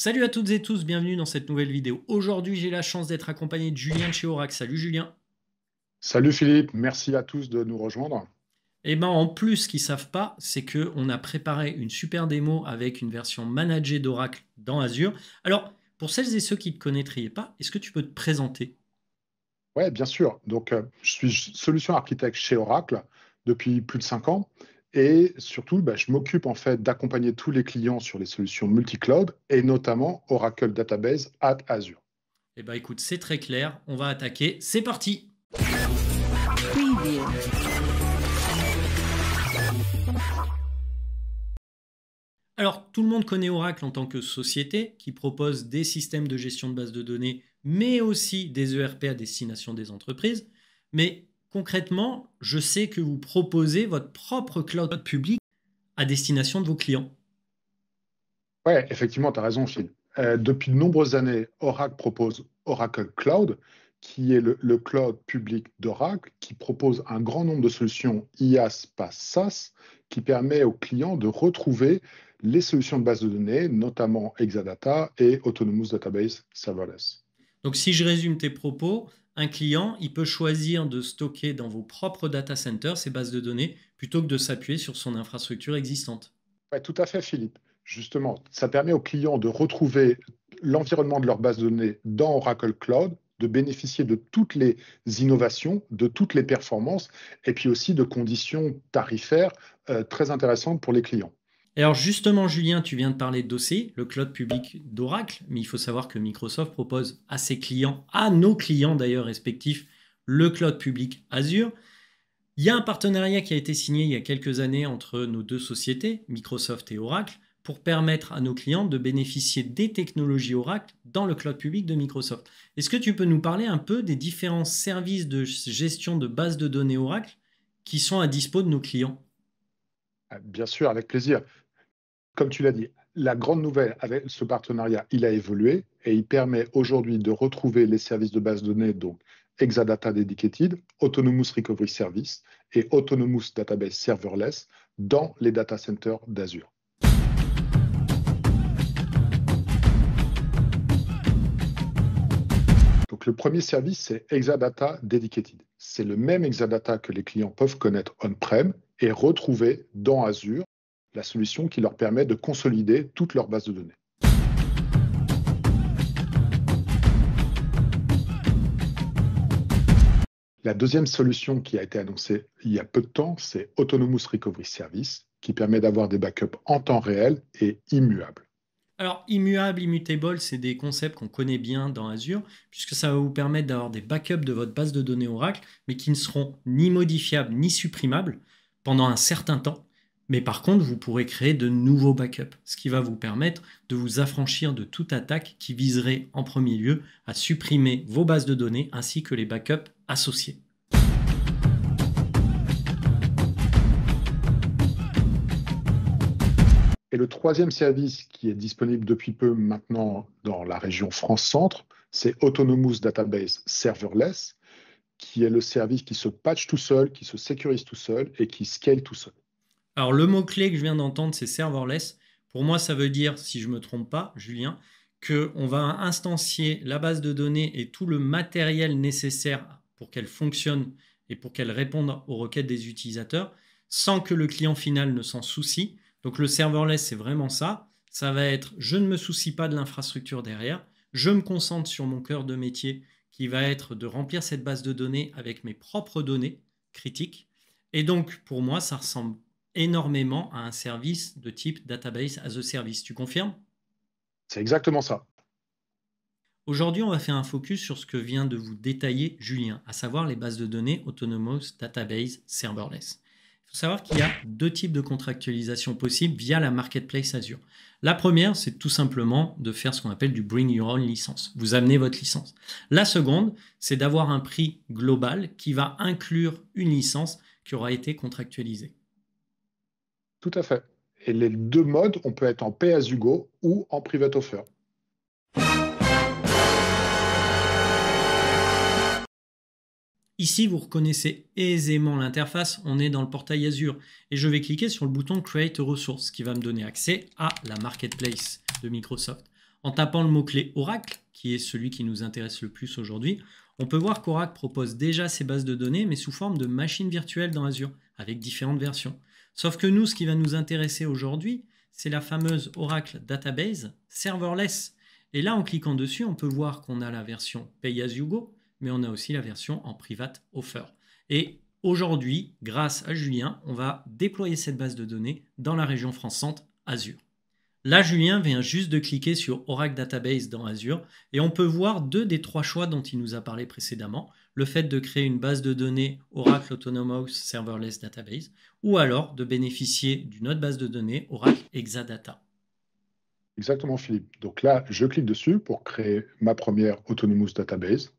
Salut à toutes et tous, bienvenue dans cette nouvelle vidéo. Aujourd'hui, j'ai la chance d'être accompagné de Julien de chez Oracle. Salut Julien. Salut Philippe, merci à tous de nous rejoindre. Et ben en plus, ce qu'ils savent pas, c'est que on a préparé une super démo avec une version managée d'Oracle dans Azure. Alors, pour celles et ceux qui ne te connaîtraient pas, est-ce que tu peux te présenter? Oui, bien sûr. Je suis solution architecte chez Oracle depuis plus de 5 ans et surtout, je m'occupe en fait d'accompagner tous les clients sur les solutions multi-cloud et notamment Oracle Database at Azure. Eh ben écoute, c'est très clair, on va attaquer. C'est parti! Preview. Alors, tout le monde connaît Oracle en tant que société qui propose des systèmes de gestion de base de données, mais aussi des ERP à destination des entreprises. Mais concrètement, je sais que vous proposez votre propre cloud public à destination de vos clients. Oui, effectivement, tu as raison Philippe. Depuis de nombreuses années, Oracle propose Oracle Cloud, qui est le cloud public d'Oracle, qui propose un grand nombre de solutions IaaS, PaaS, SaaS, qui permet aux clients de retrouver les solutions de base de données, notamment Exadata et Autonomous Database Serverless. Donc, si je résume tes propos, un client, il peut choisir de stocker dans vos propres data centers ces bases de données plutôt que de s'appuyer sur son infrastructure existante. Ouais, tout à fait, Philippe. Justement, ça permet aux clients de retrouver l'environnement de leur base de données dans Oracle Cloud, de bénéficier de toutes les innovations, de toutes les performances, et puis aussi de conditions tarifaires très intéressantes pour les clients. Et alors justement, Julien, tu viens de parler d'OC, le cloud public d'Oracle, mais il faut savoir que Microsoft propose à ses clients, à nos clients d'ailleurs respectifs, le cloud public Azure. Il y a un partenariat qui a été signé il y a quelques années entre nos deux sociétés, Microsoft et Oracle, pour permettre à nos clients de bénéficier des technologies Oracle dans le cloud public de Microsoft. Est-ce que tu peux nous parler un peu des différents services de gestion de bases de données Oracle qui sont à dispo de nos clients? Bien sûr, avec plaisir. Comme tu l'as dit, la grande nouvelle avec ce partenariat, il a évolué et il permet aujourd'hui de retrouver les services de base de données, donc Exadata Dedicated, Autonomous Recovery Service et Autonomous Database Serverless dans les data centers d'Azure. Donc le premier service, c'est Exadata Dedicated. C'est le même Exadata que les clients peuvent connaître on-prem et retrouver dans Azure la solution qui leur permet de consolider toute leur base de données. La deuxième solution qui a été annoncée il y a peu de temps, c'est Autonomous Recovery Service, qui permet d'avoir des backups en temps réel et immuables. Alors, immuable, immutable, c'est des concepts qu'on connaît bien dans Azure, puisque ça va vous permettre d'avoir des backups de votre base de données Oracle, mais qui ne seront ni modifiables ni supprimables pendant un certain temps. Mais par contre, vous pourrez créer de nouveaux backups, ce qui va vous permettre de vous affranchir de toute attaque qui viserait en premier lieu à supprimer vos bases de données ainsi que les backups associés. Et le troisième service qui est disponible depuis peu maintenant dans la région France-Centre, c'est Autonomous Database Serverless, qui est le service qui se patch tout seul, qui se sécurise tout seul et qui scale tout seul. Alors, le mot-clé que je viens d'entendre, c'est serverless. Pour moi, ça veut dire, si je ne me trompe pas, Julien, qu'on va instancier la base de données et tout le matériel nécessaire pour qu'elle fonctionne et pour qu'elle réponde aux requêtes des utilisateurs sans que le client final ne s'en soucie. Donc, le serverless, c'est vraiment ça. Ça va être, je ne me soucie pas de l'infrastructure derrière. Je me concentre sur mon cœur de métier qui va être de remplir cette base de données avec mes propres données critiques. Et donc, pour moi, ça ressemble énormément à un service de type Database as a Service. Tu confirmes? C'est exactement ça. Aujourd'hui, on va faire un focus sur ce que vient de vous détailler Julien, à savoir les bases de données Autonomous Database Serverless. Il faut savoir qu'il y a deux types de contractualisation possibles via la Marketplace Azure. La première, c'est tout simplement de faire ce qu'on appelle du Bring Your Own licence. Vous amenez votre licence. La seconde, c'est d'avoir un prix global qui va inclure une licence qui aura été contractualisée. Tout à fait. Et les deux modes, on peut être en pay-as-you-go ou en private offer. Ici, vous reconnaissez aisément l'interface, on est dans le portail Azure et je vais cliquer sur le bouton Create a Resource qui va me donner accès à la Marketplace de Microsoft. En tapant le mot-clé Oracle, qui est celui qui nous intéresse le plus aujourd'hui, on peut voir qu'Oracle propose déjà ces bases de données, mais sous forme de machines virtuelles dans Azure, avec différentes versions. Sauf que nous, ce qui va nous intéresser aujourd'hui, c'est la fameuse Oracle Database Serverless. Et là, en cliquant dessus, on peut voir qu'on a la version Pay as you go, mais on a aussi la version en Private Offer. Et aujourd'hui, grâce à Julien, on va déployer cette base de données dans la région France-Centre Azure. Là, Julien vient juste de cliquer sur Oracle Database dans Azure et on peut voir 2 des 3 choix dont il nous a parlé précédemment. Le fait de créer une base de données Oracle Autonomous Serverless Database ou alors de bénéficier d'une autre base de données Oracle Exadata. Exactement, Philippe. Donc là, je clique dessus pour créer ma première Autonomous Database.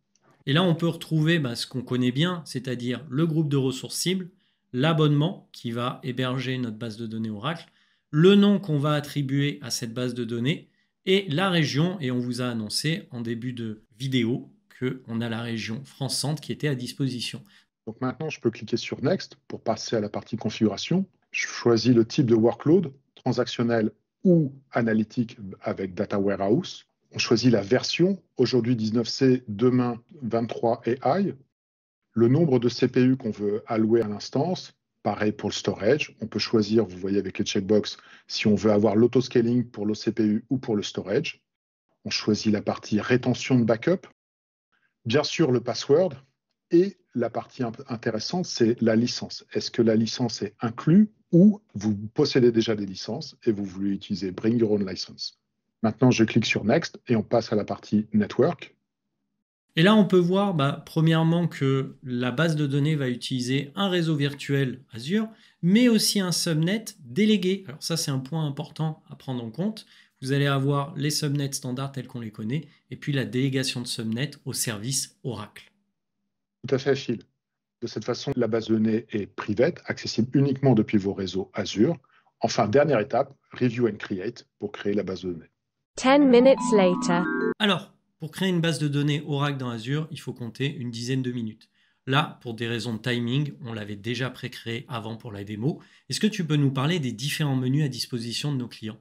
Et là, on peut retrouver ce qu'on connaît bien, c'est-à-dire le groupe de ressources cibles, l'abonnement qui va héberger notre base de données Oracle, le nom qu'on va attribuer à cette base de données et la région. Et on vous a annoncé en début de vidéo qu'on a la région France-Centre qui était à disposition. Donc maintenant, je peux cliquer sur Next pour passer à la partie configuration. Je choisis le type de workload, transactionnel ou analytique avec Data Warehouse. On choisit la version, aujourd'hui 19C, demain 23 AI. Le nombre de CPU qu'on veut allouer à l'instance. Pareil pour le storage, on peut choisir, vous voyez avec les checkbox, si on veut avoir l'autoscaling pour le CPU ou pour le storage. On choisit la partie rétention de backup, bien sûr le password, et la partie intéressante, c'est la licence. Est-ce que la licence est inclue ou vous possédez déjà des licences et vous voulez utiliser Bring Your Own License. Maintenant, je clique sur Next et on passe à la partie Network. Et là, on peut voir premièrement que la base de données va utiliser un réseau virtuel Azure, mais aussi un subnet délégué. Alors ça, c'est un point important à prendre en compte. Vous allez avoir les subnets standards tels qu'on les connaît, et puis la délégation de subnets au service Oracle. Tout à fait, Phil. De cette façon, la base de données est private, accessible uniquement depuis vos réseaux Azure. Enfin, dernière étape, Review and Create pour créer la base de données. 10 minutes later. Alors, pour créer une base de données Oracle dans Azure, il faut compter une dizaine de minutes. Là, pour des raisons de timing, on l'avait déjà pré-créé avant pour la démo. Est-ce que tu peux nous parler des différents menus à disposition de nos clients?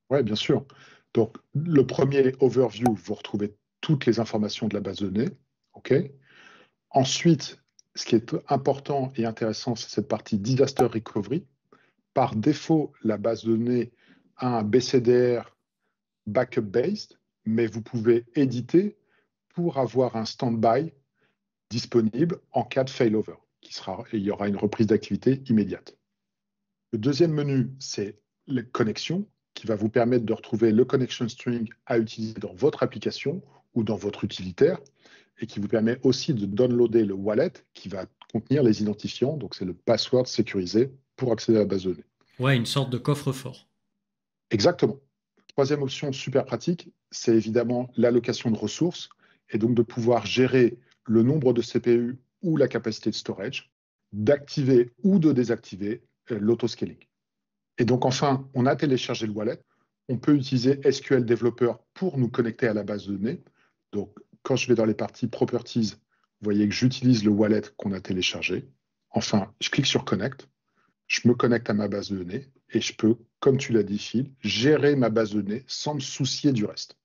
Oui, bien sûr. Donc, le premier overview, vous retrouvez toutes les informations de la base de données. OK. Ensuite, ce qui est important et intéressant, c'est cette partie Disaster Recovery. Par défaut, la base de données a un BCDR backup-based, mais vous pouvez éditer pour avoir un stand-by disponible en cas de failover. Il y aura une reprise d'activité immédiate. Le deuxième menu, c'est les connexions, qui va vous permettre de retrouver le connection string à utiliser dans votre application ou dans votre utilitaire, et qui vous permet aussi de downloader le wallet qui va contenir les identifiants, donc c'est le password sécurisé pour accéder à la base de données. Ouais, une sorte de coffre-fort. Exactement. Troisième option super pratique, c'est évidemment l'allocation de ressources, et donc de pouvoir gérer le nombre de CPU ou la capacité de storage, d'activer ou de désactiver l'autoscaling. Et donc enfin, on a téléchargé le wallet. On peut utiliser SQL Developer pour nous connecter à la base de données. Donc quand je vais dans les parties Properties, vous voyez que j'utilise le wallet qu'on a téléchargé. Enfin, je clique sur Connect, je me connecte à ma base de données et je peux, comme tu l'as dit Phil, gérer ma base de données sans me soucier du reste.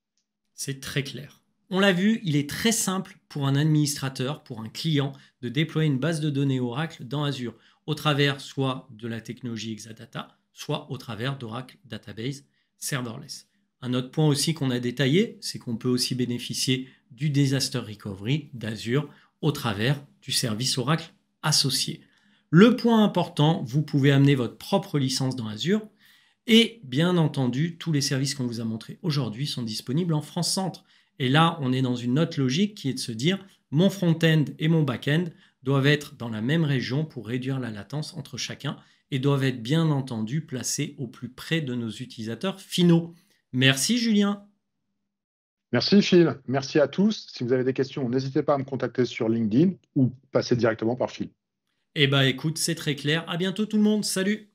C'est très clair. On l'a vu, il est très simple pour un administrateur, pour un client, de déployer une base de données Oracle dans Azure, au travers soit de la technologie Exadata, soit au travers d'Oracle Database Serverless. Un autre point aussi qu'on a détaillé, c'est qu'on peut aussi bénéficier du Disaster Recovery d'Azure au travers du service Oracle associé. Le point important, vous pouvez amener votre propre licence dans Azure et bien entendu, tous les services qu'on vous a montrés aujourd'hui sont disponibles en France-Centre. Et là, on est dans une autre logique qui est de se dire mon front-end et mon back-end doivent être dans la même région pour réduire la latence entre chacun et doivent être bien entendu placés au plus près de nos utilisateurs finaux. Merci Julien. Merci Phil, merci à tous. Si vous avez des questions, n'hésitez pas à me contacter sur LinkedIn ou passer directement par Phil. Eh bien écoute, c'est très clair. À bientôt tout le monde. Salut.